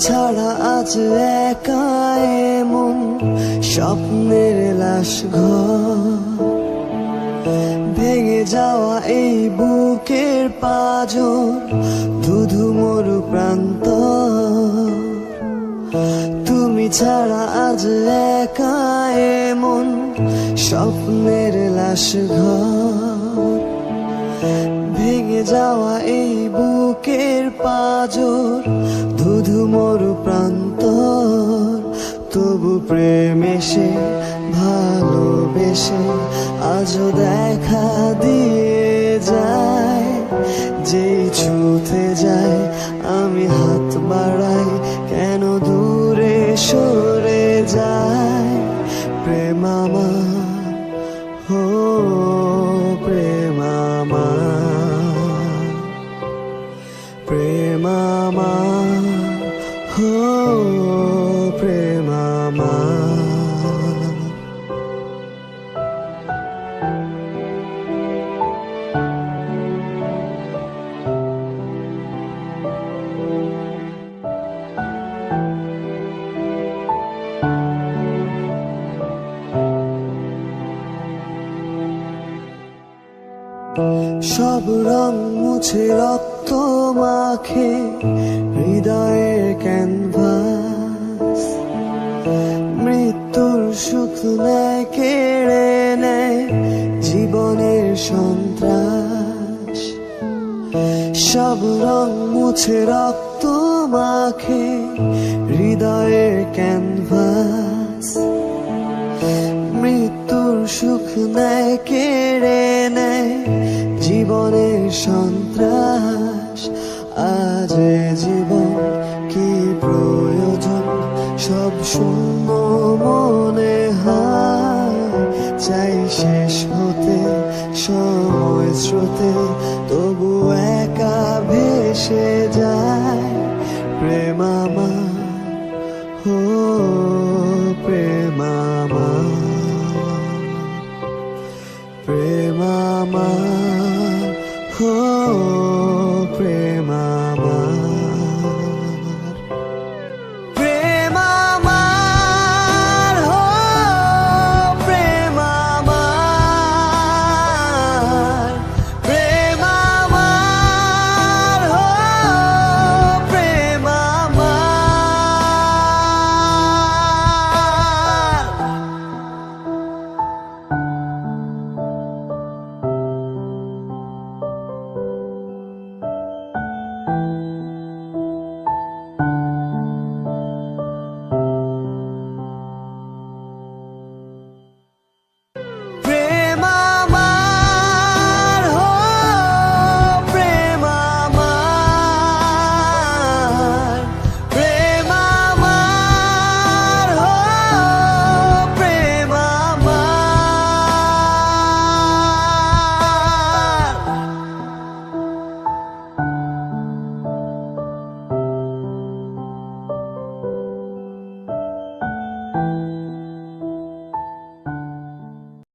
ছাড়া আজ একা এমন স্বপ্নের লাশ ঘর, ভেঙে যাওয়া এই বুকের পাঁজর, ধুধু মরু প্রান্ত। তুমি ছাড়া আজ একা এমন স্বপ্নের লাশ ঘর, ভেঙে যাওয়া এই বুকের পাঁজর, ধুধু মরু প্রান্তর। তবু প্রেম এসে ভালোবেসে আজও দেখা দিয়ে যায়। যেই ছুতে যায় আমি হাত বাড়াই, কেন দূরে সরে যায়। প্রেম আমার, হো প্রেম আমার, প্রেম আমার, হো প্রেম আমার। সব রং মুছে রক্ত মাখে হৃদয়ের ক্যানভাস, মৃত্যুর সুখ নেয় কেড়ে নেয় জীবনের সন্ত্রাস। সব রং মুছে রক্ত মাখে হৃদয়ের ক্যানভাস, মৃত্যুর সুখ নেয় কেড়ে নেয় জীবনের সন্ত্রাস। আজ জীবন কি প্রয়োজন, সব শূন্য মনে হয়। চাই শেষ হতে সময় স্রোতে, তবু একা ভেসে যায়। প্রেম আমার, হো প্রেম আমার, প্রেম আমার, হো প্রেম আমার। প্রেম আমার, হো প্রেম আমার, প্রেম আমার, হো প্রেম আমার। প্রেম আমার, হো প্রেম আমার, প্রেম আমার, হো প্রেম আমার।